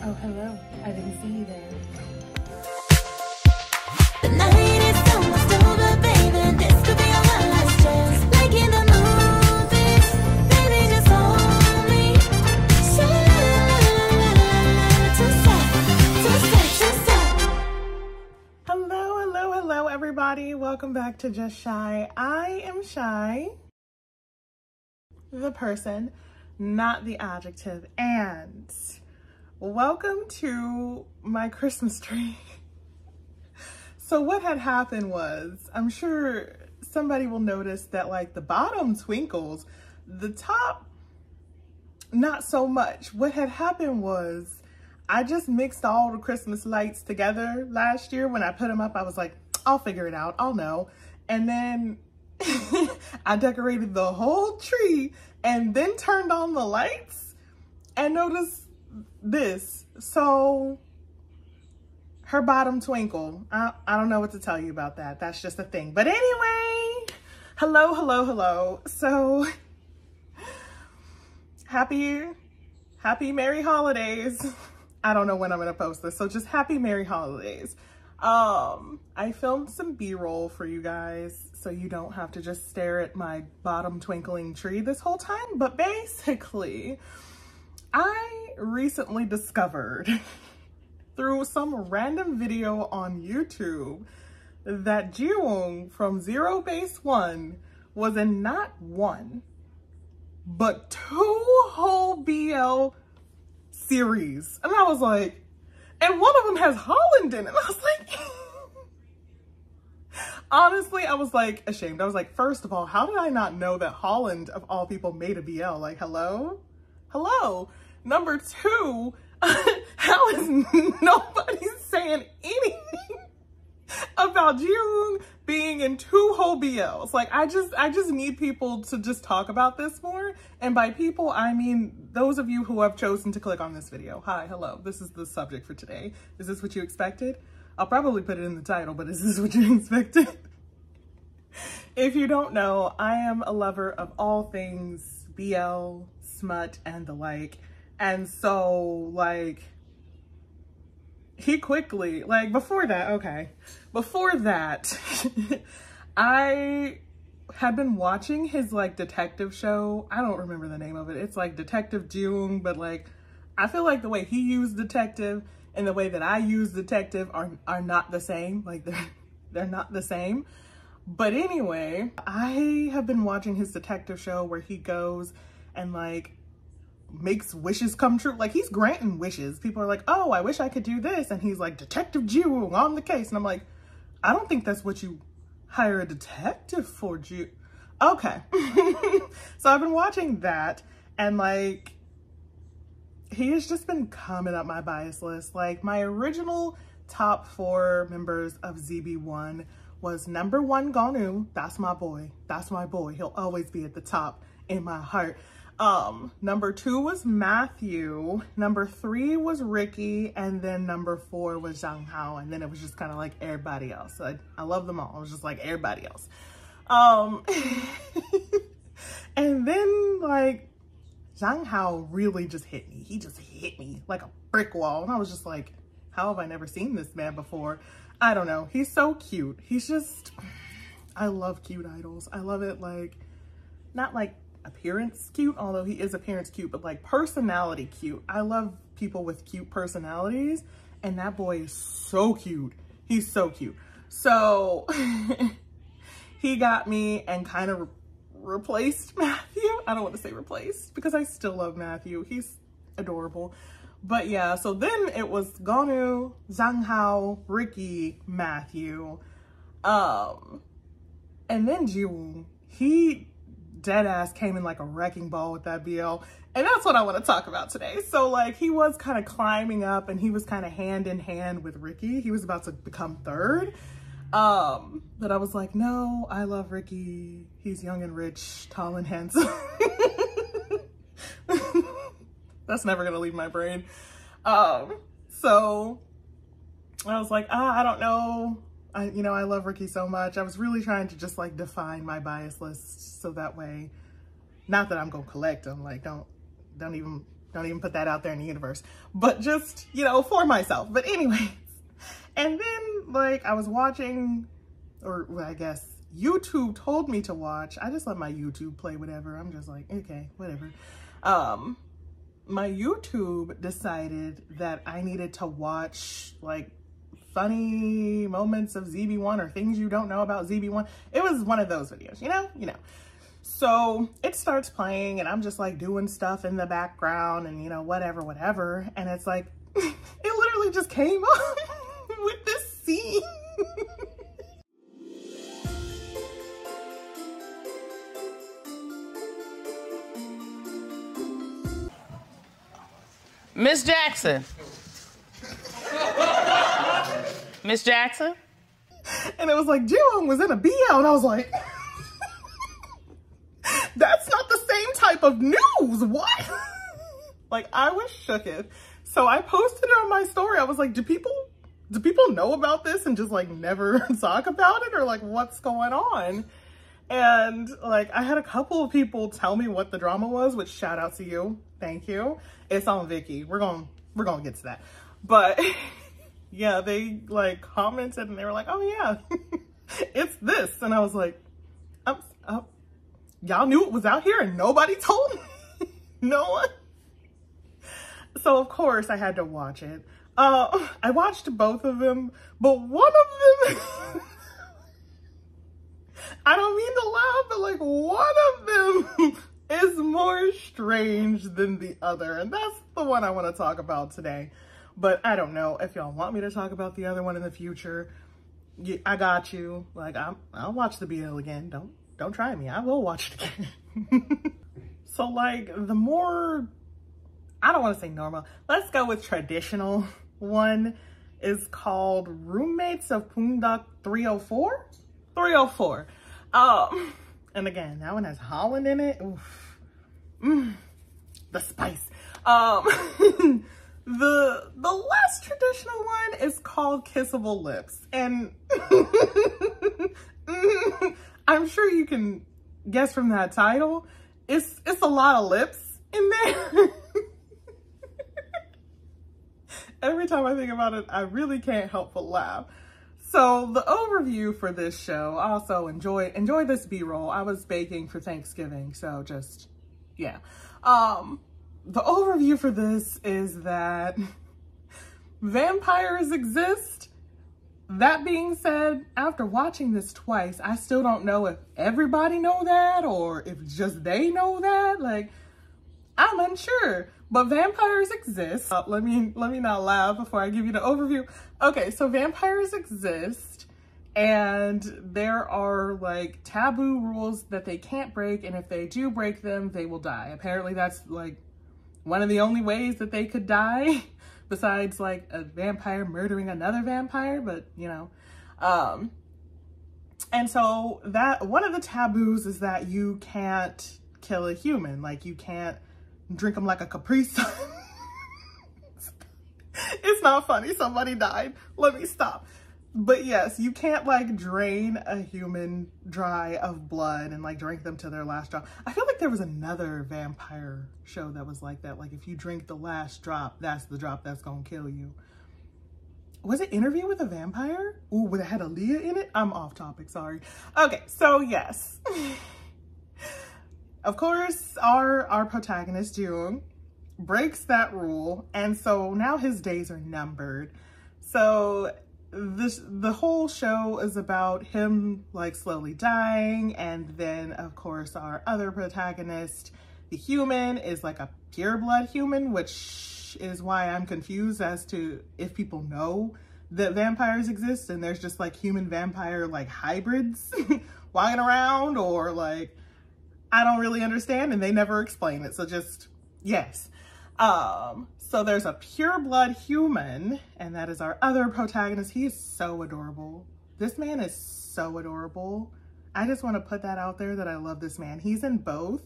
Oh, hello. I didn't see you there. The night is almost over, baby. This could be our last chance. Like in the movies, baby, just hold me. Hello, everybody. Welcome back to Just Shy. I am Shy, the person, not the adjective, and welcome to my Christmas tree. So what had happened was, I'm sure somebody will notice that like the bottom twinkles, the top, not so much. What had happened was I just mixed all the Christmas lights together last year. When I put them up, I was like, I'll figure it out, I'll know. And then I decorated the whole tree and then turned on the lights and noticed this. So her bottom twinkle, I don't know what to tell you about that. That's just a thing. But anyway, hello. So happy Merry Holidays. I don't know when I'm gonna post this, so just happy Merry Holidays. I filmed some B-roll for you guys, so you don't have to just stare at my bottom twinkling tree this whole time. But basically, I recently discovered through some random video on YouTube that Jiwoong from Zerobaseone was in not one, but 2 whole BL series. And I was like, and one of them has Holland in it. And I was like, honestly, I was like ashamed. I was like, first of all, how did I not know that Holland of all people made a BL? Like, hello? Number 2, how is nobody saying anything about Jiwoong being in 2 whole BLs? Like, I just need people to just talk about this more. And by people, I mean those of you who have chosen to click on this video. Hi, hello, this is the subject for today. Is this what you expected? I'll probably put it in the title, but is this what you expected? If you don't know, I am a lover of all things BL, smut, and the like. And so, like, he quickly, like, before that, I had been watching his, like, detective show. I don't remember the name of it. It's, like, Detective Jiwoong, but, like, I feel like the way he used detective and the way that I use detective are not the same. Like, they're not the same. But anyway, I have been watching his detective show where he goes and, like, makes wishes come true. Like, he's granting wishes. People are like, oh, I wish I could do this. And he's like, Detective Jiwoong on the case. And I'm like, I don't think that's what you hire a detective for, Okay. So I've been watching that, and like, he has just been coming up my bias list. Like, my original top 4 members of ZB1 was number 1, Gonu. That's my boy. That's my boy. He'll always be at the top in my heart. Number 2 was Matthew, number 3 was Ricky, and then number 4 was Zhang Hao, and then it was just kind of like everybody else. I love them all. I was just like everybody else. And then like Zhang Hao really just hit me. He just hit me like a brick wall, and I was just like, how have I never seen this man before? I don't know. He's so cute. He's just, I love cute idols. I love it. Like, not like appearance cute, although he is appearance cute, but like personality cute. I love people with cute personalities, and that boy is so cute. He's so cute. So he got me and kind of replaced Matthew. I don't want to say replaced because I still love Matthew. He's adorable. But yeah, so then it was Gonu, Zhang Hao, Ricky, Matthew, and then Jiwoong. He dead ass came in like a wrecking ball with that BL, and that's what I want to talk about today. So like, he was kind of climbing up, and he was kind of hand in hand with Ricky. He was about to become 3rd, but I was like, no, I love Ricky. He's young and rich, tall and handsome. That's never gonna leave my brain. So I was like, I don't know. I love Ricky so much. I was really trying to just like define my bias list so that way, not that I'm gonna collect them, like don't don't even put that out there in the universe, but just, you know, for myself. But anyways, and then like I was watching, or well, I guess YouTube told me to watch. I just let my YouTube play whatever. I'm just like, okay, whatever. My YouTube decided that I needed to watch like funny moments of ZB1 or things you don't know about ZB1. It was one of those videos, you know. So it starts playing and I'm just like doing stuff in the background and, you know, whatever. And it's like, it literally just came up with this scene. Miss Jackson. Miss Jackson? And it was like, Jiwoong was in a BL, and I was like, that's not the same type of news, what? Like, I was shooketh. So I posted it on my story. I was like, do people know about this and just like never talk about it, or like what's going on? And like, I had a couple of people tell me what the drama was, which shout out to you. Thank you. It's on Vicky. We're gonna get to that. But yeah, they like commented and they were like, oh yeah, it's this. And I was like, y'all knew it was out here and nobody told me? No one? So of course I had to watch it. I watched both of them, but one of them, I don't mean to laugh, but like one of them is more strange than the other. And that's the one I want to talk about today. But I don't know if y'all want me to talk about the other one in the future. I got you. Like, I'll watch the BL again. Don't try me. I will watch it again. So like the more, I don't want to say normal, let's go with traditional one, is called Roommates of Pundok 304? 304. And again, that one has Holland in it. Oof. The spice. The less traditional one is called Kissable Lips. And I'm sure you can guess from that title, it's a lot of lips in there. Every time I think about it, I really can't help but laugh. So the overview for this show, also enjoy this B-roll. I was baking for Thanksgiving, so just, yeah. The overview for this is that vampires exist. That being said, after watching this twice, I still don't know if everybody know that or if just they know that. Like, I'm unsure, but vampires exist. Let me not laugh before I give you the overview. Okay, so vampires exist and there are like taboo rules that they can't break, and if they do break them, they will die. Apparently that's like one of the only ways that they could die besides like a vampire murdering another vampire, but you know. And so that one of the taboos is that you can't kill a human. Like, you can't drink them like a Capri Sun. It's not funny, somebody died. Let me stop. But yes, you can't like drain a human dry of blood and like drink them to their last drop. I feel like there was another vampire show that was like that. Like, if you drink the last drop, that's the drop that's gonna kill you. Was it Interview with a Vampire? Ooh, but it had Aaliyah in it? I'm off topic, sorry. Okay, so yes. Of course, our protagonist, Jiwoong, breaks that rule, and so now his days are numbered. So the whole show is about him like slowly dying, and then of course our other protagonist, the human, is like a pureblood human, which is why I'm confused as to if people know that vampires exist and there's just like human vampire like hybrids walking around, or like, I don't really understand and they never explain it. So just, yes. So there's a pureblood human, and that is our other protagonist. He is so adorable. This man is so adorable. I just want to put that out there that I love this man. He's in both.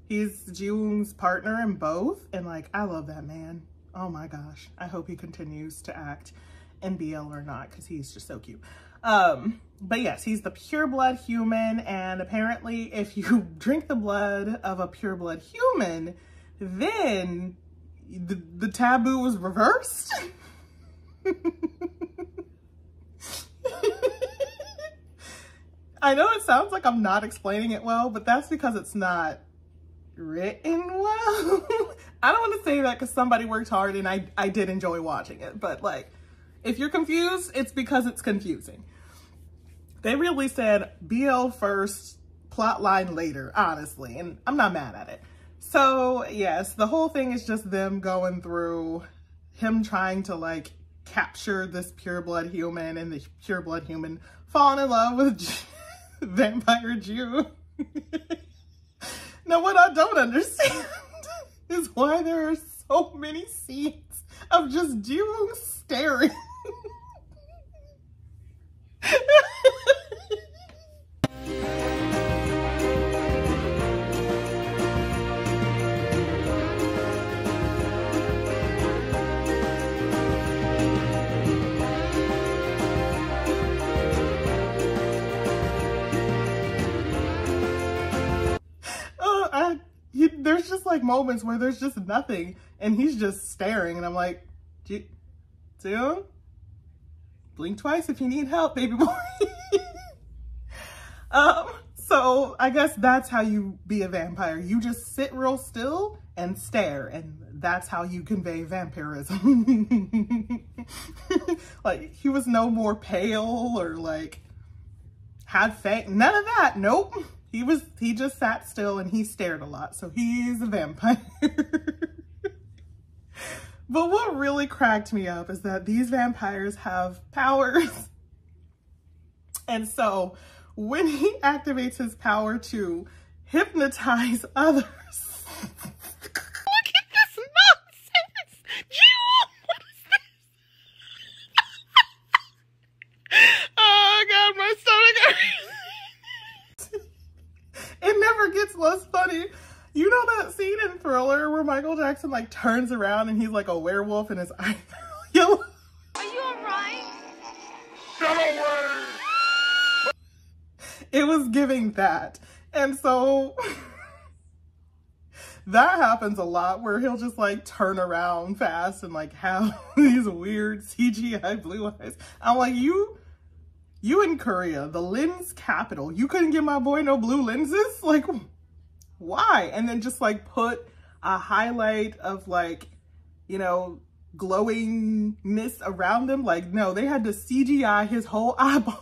He's Jiwoong's partner in both, and like, I love that man. Oh my gosh. I hope he continues to act in BL or not, because he's just so cute. But yes, he's the pureblood human, and apparently if you drink the blood of a pureblood human, then the taboo was reversed. I know it sounds like I'm not explaining it well, but that's because it's not written well. I don't want to say that because somebody worked hard and I did enjoy watching it, but like, if you're confused, it's because it's confusing. They really said BL first, plot line later, honestly, and I'm not mad at it. So yes, the whole thing is just them going through him trying to like capture this pureblood human, and the pureblood human falling in love with vampire Jew. Now what I don't understand is why there are so many scenes of just Jiwoong staring. There's just like moments where there's just nothing and he's just staring, and I'm like, Zerobaseone, blink twice if you need help, baby boy. So I guess that's how you be a vampire. You just sit real still and stare, and that's how you convey vampirism. Like, he was no more pale or like had fang, none of that. Nope. He just sat still and he stared a lot. So he's a vampire. But what really cracked me up is that these vampires have powers. And so when he activates his power to hypnotize others. Look at this nonsense! Jiwoong, what is this? Oh God, my stomach hurts. It never gets less funny. You know that scene in Thriller where Michael Jackson like turns around and he's like a werewolf and his eyes are yellow? Are you alright? Get away! It was giving that. And so that happens a lot where he'll just like turn around fast and like have these weird CGI blue eyes. I'm like, you in Korea, the lens capital, you couldn't give my boy no blue lenses? Like, why? And then just like put a highlight of like, you know, glowingness around him. Like, no, they had to CGI his whole eyeballs.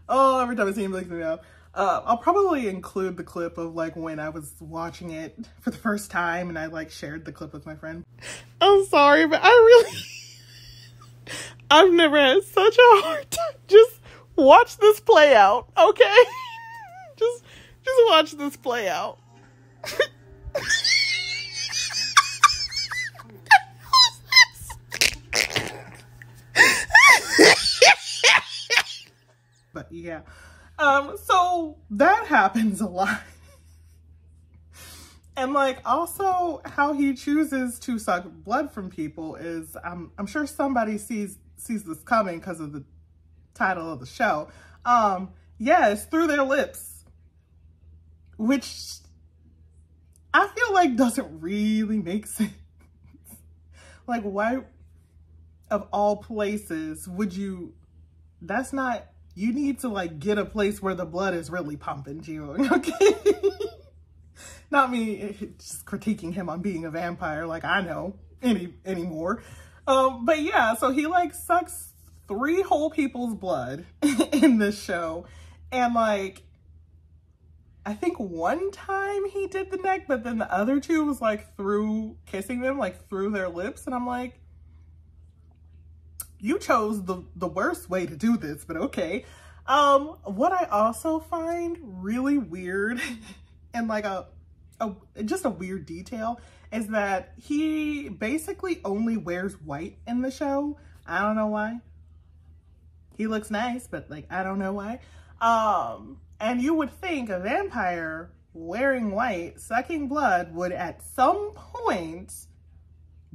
Oh, every time I see him, it makes me laugh. I'll probably include the clip of like when I was watching it for the first time and I like shared the clip with my friend. I'm sorry, but I've never had such a hard time. Just watch this play out, okay? Just watch this play out. But yeah, so that happens a lot. And like also how he chooses to suck blood from people is, I'm sure somebody sees this coming because of the title of the show. Yes, through their lips, which I feel like doesn't really make sense. Like, why of all places would you, that's not, you need to like get a place where the blood is really pumping, Jiwoong, okay? Not me just critiquing him on being a vampire, like I know anymore. But yeah, so he like sucks 3 whole people's blood in this show. And like, I think one time he did the neck, but then the other 2 was like through kissing them, like through their lips. And I'm like, you chose the worst way to do this, but okay. What I also find really weird and like just a weird detail is that he basically only wears white in the show. I don't know why. He looks nice, but like, I don't know why. And you would think a vampire wearing white, sucking blood would at some point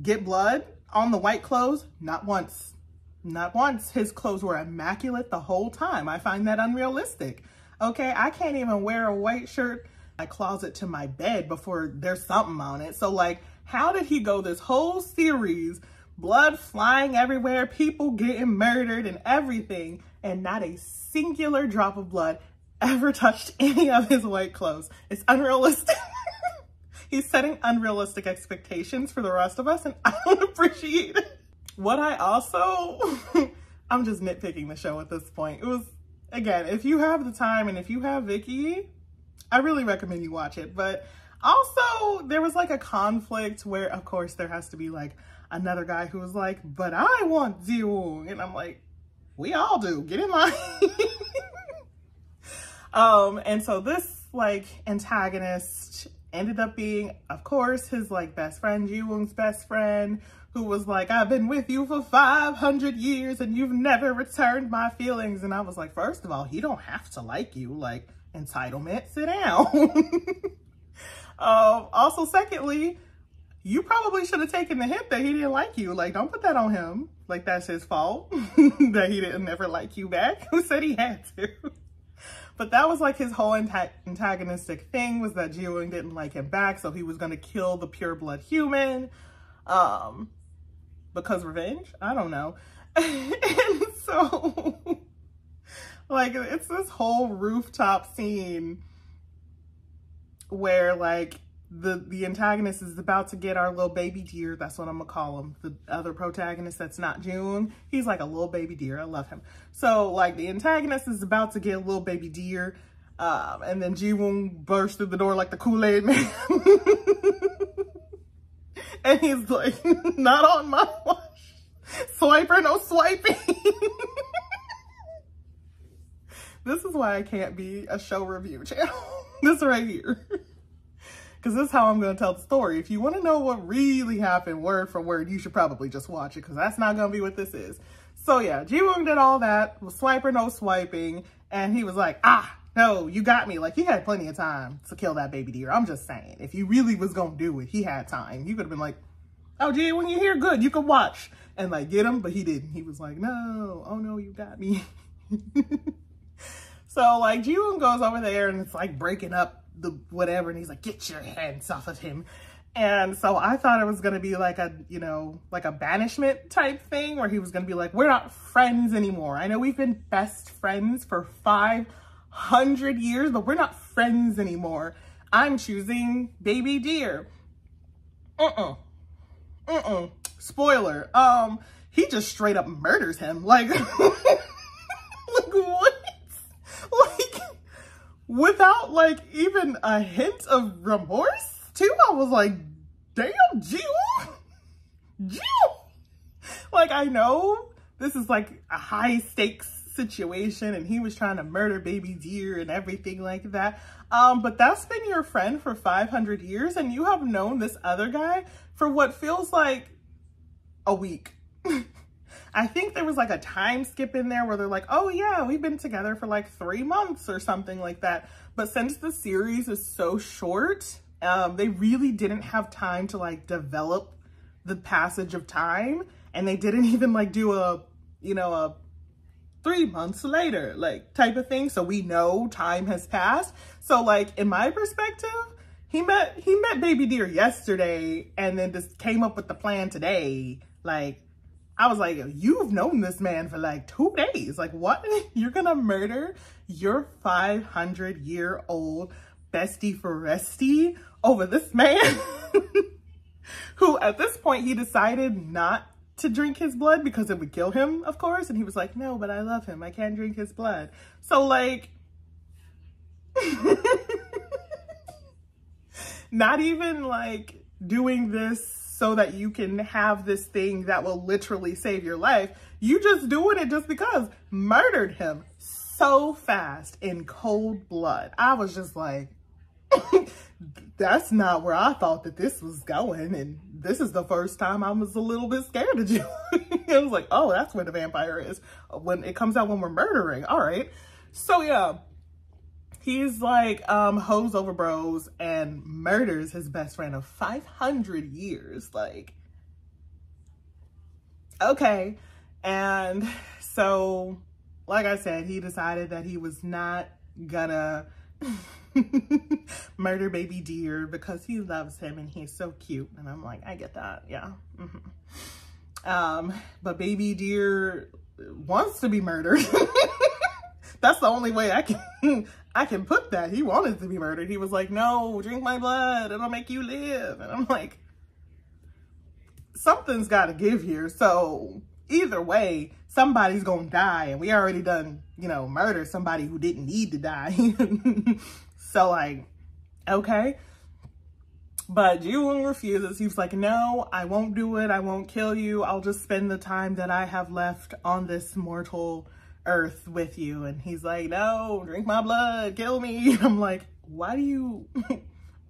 get blood on the white clothes. Not once. Not once. His clothes were immaculate the whole time. I find that unrealistic. Okay, I can't even wear a white shirt my closet to my bed before there's something on it. So like, how did he go this whole series, blood flying everywhere, people getting murdered and everything, and not a singular drop of blood ever touched any of his white clothes? It's unrealistic. He's setting unrealistic expectations for the rest of us, and I don't appreciate it. What I also, I'm just nitpicking the show at this point. It was, again, if you have the time and if you have Vicky, I really recommend you watch it. But also, there was like a conflict where, of course, there has to be like another guy who was like, but I want Jiwoong. And I'm like, we all do. Get in line. And so this like antagonist ended up being, of course, his like best friend, Jiwoong's best friend, who was like, I've been with you for 500 years and you've never returned my feelings. And I was like, first of all, he don't have to like you. Like, entitlement, sit down. Also, secondly, you probably should have taken the hint that he didn't like you. Like, don't put that on him. Like, that's his fault that he didn't never like you back. Who said he had to? But that was like his whole antagonistic thing, was that Jiwoong didn't like him back, so he was going to kill the pure blood human. Because revenge? I don't know. And so, like, it's this whole rooftop scene where, like, the antagonist is about to get our little baby deer. That's what I'm gonna call him. The other protagonist that's not Jiwoong. He's like a little baby deer. I love him. So, like, the antagonist is about to get a little baby deer. And then Jiwoong bursts through the door like the Kool-Aid man. And he's like, not on my watch. Swiper, no swiping. This is why I can't be a show review channel. This right here. Because this is how I'm going to tell the story. If you want to know what really happened word for word, you should probably just watch it, because that's not going to be what this is. So yeah, Jiwoong did all that, was swiper, no swiping, and he was like, no, you got me. Like, he had plenty of time to kill that baby deer. I'm just saying, if he really was going to do it, he had time. He could have been like, oh, Jiwoong, you're here, good, you can watch, and like get him, but he didn't. He was like, no, oh no, you got me. So like Jiwoong goes over there and it's like breaking up the whatever, and he's like, get your hands off of him. And so I thought it was going to be like a, you know, like a banishment type thing where he was going to be like, we're not friends anymore. I know we've been best friends for 500 years, but we're not friends anymore. I'm choosing baby deer. Spoiler. He just straight up murders him. Like, like what? Like, without like even a hint of remorse too. I was like, damn, Jiwoong. Like, I know this is like a high stakes situation and he was trying to murder baby deer and everything like that. But that's been your friend for 500 years and you have known this other guy for what feels like a week. I think there was like a time skip in there where they're like, oh yeah, we've been together for like 3 months or something like that. But since the series is so short, they really didn't have time to like develop the passage of time. And they didn't even like do a, you know, a 3 months later, like type of thing. So we know time has passed. So like in my perspective, he met baby deer yesterday and then just came up with the plan today. Like, I was like, you've known this man for like 2 days. Like, what? You're gonna murder your 500-year-old bestie for restie over this man? Who at this point he decided not to drink his blood because it would kill him, of course. And he was like, no, but I love him. I can't drink his blood. So like, not even like doing this so that you can have this thing that will literally save your life. You just doing it just because. Murdered him so fast in cold blood. I was just like, that's not where I thought that this was going. And this is the first time I was a little bit scared of you. I was like, oh, that's where the vampire is. When it comes out when we're murdering. All right. So yeah, he's like hoes over bros and murders his best friend of 500 years. Like, okay. And so, like I said, he decided that he was not gonna murder baby deer because he loves him and he's so cute. And I'm like, I get that, yeah. But baby deer wants to be murdered. That's the only way I can put that. He wanted to be murdered. He was like, no, drink my blood, it'll make you live. And I'm like, something's got to give here. So either way, somebody's gonna die, and we already done, you know, murder somebody who didn't need to die. So like, okay. But Jiwoong refuses. He's like, no, I won't do it. I won't kill you. I'll just spend the time that I have left on this mortal earth with you. And he's like, no, drink my blood, kill me. And I'm like, why do you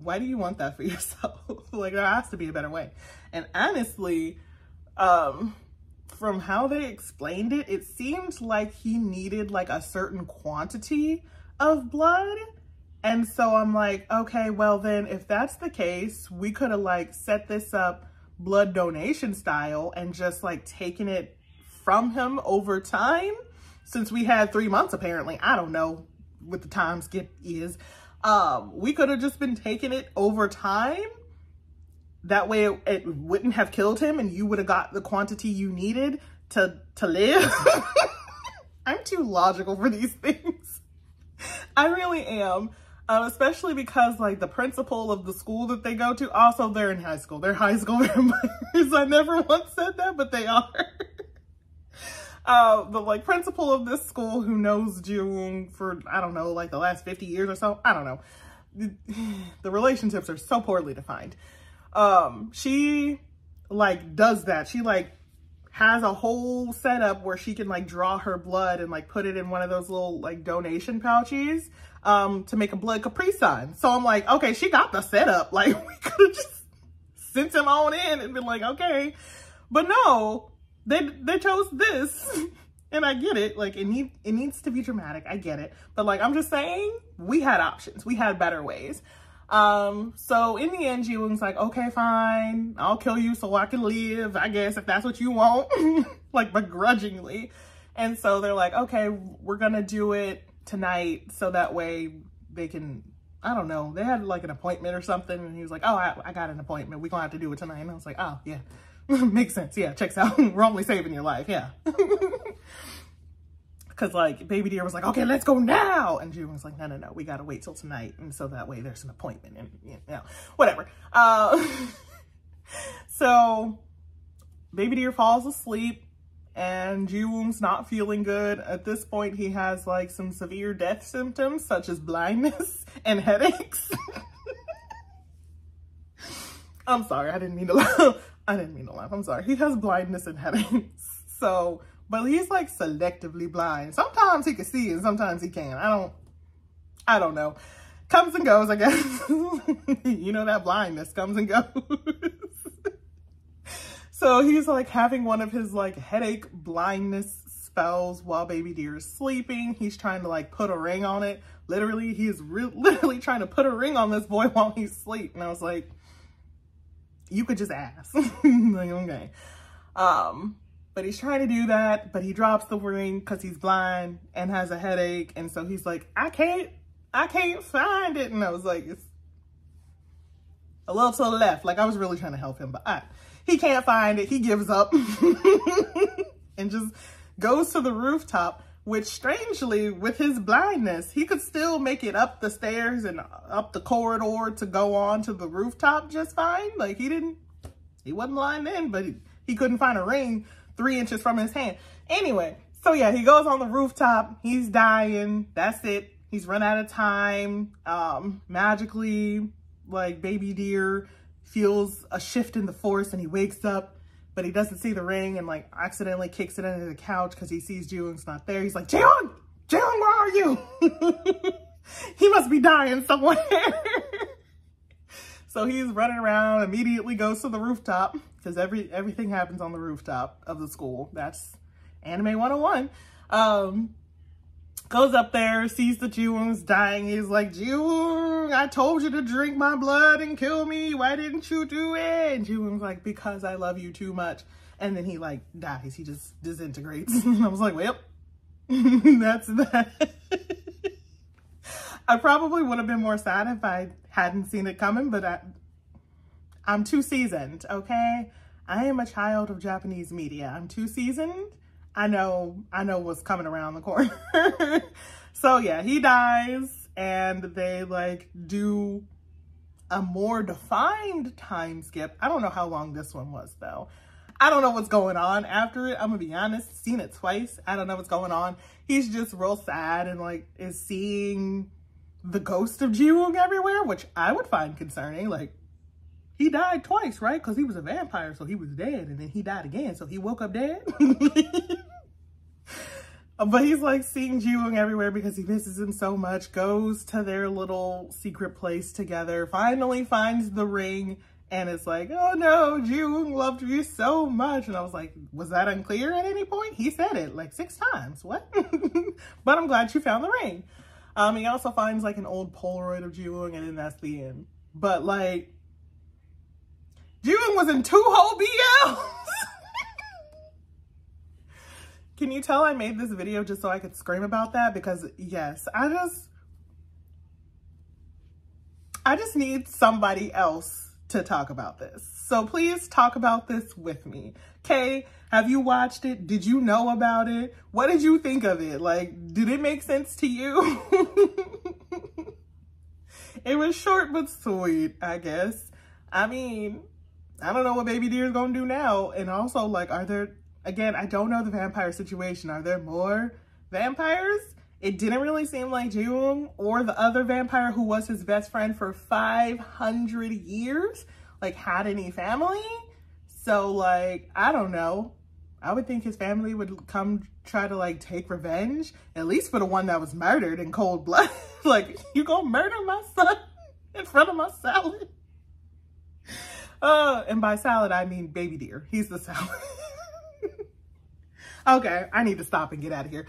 want that for yourself? Like, there has to be a better way. And honestly, from how they explained it, it seemed like he needed like a certain quantity of blood. And so I'm like, okay, well then if that's the case, we could have like set this up blood donation style and just like taken it from him over time, since we had 3 months apparently. I don't know what the time skip is. We could have just been taking it over time. That way it wouldn't have killed him and you would have got the quantity you needed to live. I'm too logical for these things. I really am. Especially because like the principal of the school that they go to, also they're in high school. They're high school vampires. I never once said that, but they are. The like principal of this school who knows Jiwoong for, I don't know, like the last 50 years or so. I don't know. The relationships are so poorly defined. She like does that. She like has a whole setup where she can like draw her blood and like put it in one of those little like donation pouches to make a blood Capri Sun. So I'm like, okay, she got the setup. Like we could have just sent him on in and been like, okay. But no, they chose this. And I get it. Like it needs to be dramatic. I get it. But like, I'm just saying we had options. We had better ways. So in the end, Jiwoong's like, okay, fine, I'll kill you so I can live, I guess, if that's what you want, like begrudgingly. And so they're like, okay, we're gonna do it tonight so that way they can, I don't know, they had like an appointment or something, and he was like, oh, I got an appointment, we're gonna have to do it tonight. And I was like, oh yeah, makes sense, yeah, checks out. We're only saving your life, yeah. Because like baby deer was like, okay, let's go now. And Jiwoong was like, no, we got to wait till tonight. And so that way there's an appointment and, you know, whatever. So baby deer falls asleep and Jiwoong's not feeling good. At this point, he has like some severe death symptoms such as blindness and headaches. I'm sorry. I didn't mean to laugh. I'm sorry. He has blindness and headaches. So, but he's like selectively blind. Sometimes he can see and sometimes he can't. I don't know. Comes and goes, I guess. You know, that blindness comes and goes. So he's like having one of his like headache blindness spells while baby deer is sleeping. He's trying to like put a ring on it. Literally, he is literally trying to put a ring on this boy while he's asleep. And I was like, you could just ask. Like, okay. But he's trying to do that, but he drops the ring because he's blind and has a headache. And so he's like, I can't find it. And I was like, it's a little to the left. Like I was really trying to help him, but he can't find it. He gives up and just goes to the rooftop, which strangely with his blindness, he could still make it up the stairs and up the corridor to go on to the rooftop just fine. Like he wasn't blind then, but he couldn't find a ring 3 inches from his hand. Anyway, so yeah, he goes on the rooftop. He's dying. That's it. He's run out of time. Magically, like baby deer feels a shift in the force and he wakes up, but he doesn't see the ring and like accidentally kicks it under the couch because he sees Jiwoong's not there. He's like, Jiwoong, where are you? He must be dying somewhere. So he's running around, immediately goes to the rooftop because everything happens on the rooftop of the school. That's anime 101. Goes up there, sees the Jiwoong's dying. He's like, Jiwoong, I told you to drink my blood and kill me. Why didn't you do it? And Jiwoong's like, because I love you too much. And then he like dies. He just disintegrates. And I was like, well, that's that. I probably would have been more sad if I hadn't seen it coming, but I'm too seasoned, okay? I am a child of Japanese media. I'm too seasoned. I know what's coming around the corner. So yeah, he dies and they like do a more defined time skip. I don't know how long this one was though. I don't know what's going on after it. I'm gonna be honest, seen it twice. I don't know what's going on. He's just real sad and like is seeing the ghost of Jiwoong everywhere, which I would find concerning. Like, he died twice, right? Because he was a vampire, so he was dead, and then he died again, so he woke up dead. But he's like seeing Jiwoong everywhere because he misses him so much, goes to their little secret place together, finally finds the ring, and it's like, oh no, Jiwoong loved you so much. And I was like, was that unclear at any point? He said it like 6 times, what? But I'm glad you found the ring. He also finds like an old Polaroid of Jiwoong, and then that's the end. But like, Jiwoong was in 2 whole BLs. Can you tell I made this video just so I could scream about that? Because yes, I just need somebody else to talk about this. So please talk about this with me. Okay, have you watched it? Did you know about it? What did you think of it? Like, did it make sense to you? It was short but sweet, I guess. I mean, I don't know what Baby Deer is gonna do now. And also, like, are there, again, I don't know the vampire situation. Are there more vampires? It didn't really seem like Jiwoong or the other vampire who was his best friend for 500 years, like, had any family. So, like, I don't know. I would think his family would come try to, like, take revenge, at least for the one that was murdered in cold blood. Like, you gonna murder my son in front of my salad? And by salad, I mean Baby Deer. He's the salad. Okay, I need to stop and get out of here.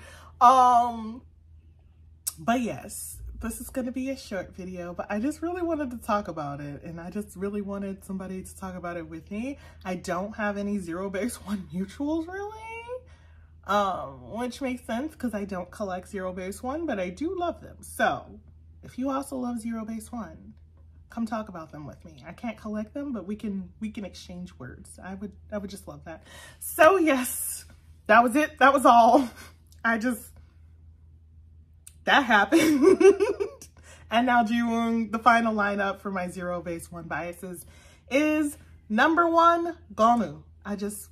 But yes, this is gonna be a short video, but I just really wanted to talk about it, and I just really wanted somebody to talk about it with me. I don't have any Zero-Base-1 mutuals really, which makes sense because I don't collect Zero-Base-1, but I do love them. So if you also love Zero-Base-1, come talk about them with me. I can't collect them, but we can exchange words. I would just love that. So yes, that was it. That was all. That happened. And now Jiwoong, the final lineup for my Zero-Base-1 biases is number 1, Gonu.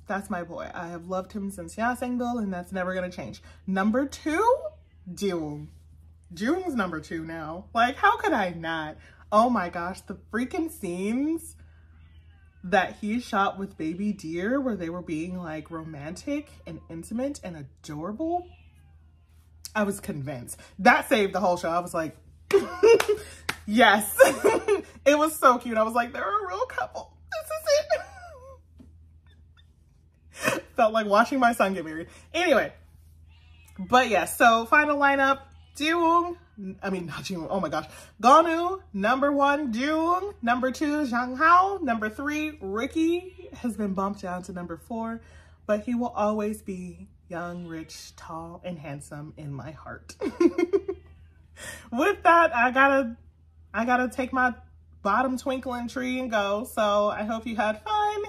That's my boy. I have loved him since Yasengbul, and that's never gonna change. Number 2, Jiwoong. Jiwoong's number 2 now. Like, how could I not? Oh my gosh, the freaking scenes that he shot with Baby Deer where they were being like romantic and intimate and adorable. I was convinced. That saved the whole show. I was like, yes. It was so cute. I was like, they're a real couple. This is it. Felt like watching my son get married. Anyway, but yeah, so final lineup, Jiwoong. I mean, not Jiwoong. Oh my gosh. Gonu, number 1, Jiwoong. Number 2, Zhang Hao. Number 3, Ricky has been bumped down to number 4, but he will always be young, rich, tall, and handsome in my heart. With that, I gotta take my bottom twinkling tree and go. So I hope you had fun.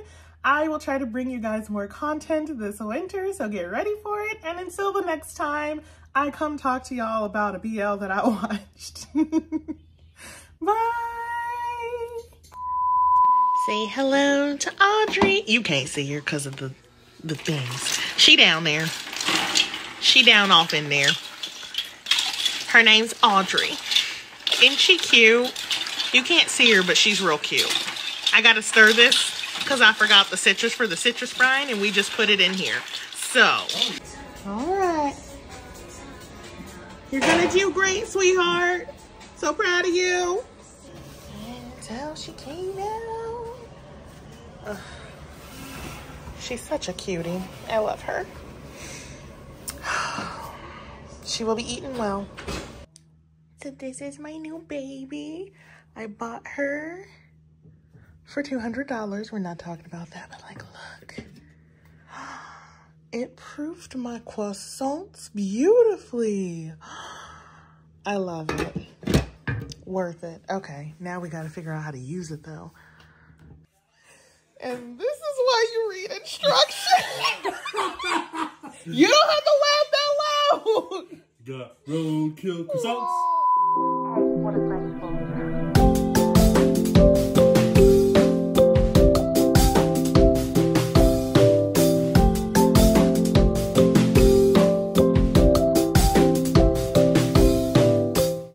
I will try to bring you guys more content this winter, so get ready for it. And until the next time I come talk to y'all about a BL that I watched. Bye. Say hello to Audrey. You can't see her because of the things. She down there. She down off in there. Her name's Audrey. Isn't she cute? You can't see her, but she's real cute. I gotta stir this because I forgot the citrus for the citrus brine, and we just put it in here. So, all right. You're gonna do great, sweetheart. So proud of you. Until she came out. She's such a cutie. I love her. She will be eating well. So this is my new baby. I bought her for $200. We're not talking about that, but like, look. It proofed my croissants beautifully. I love it. Worth it. Okay, now we got to figure out how to use it though. And this is why you read instructions. You don't have to laugh that loud. Got roadkill croissants.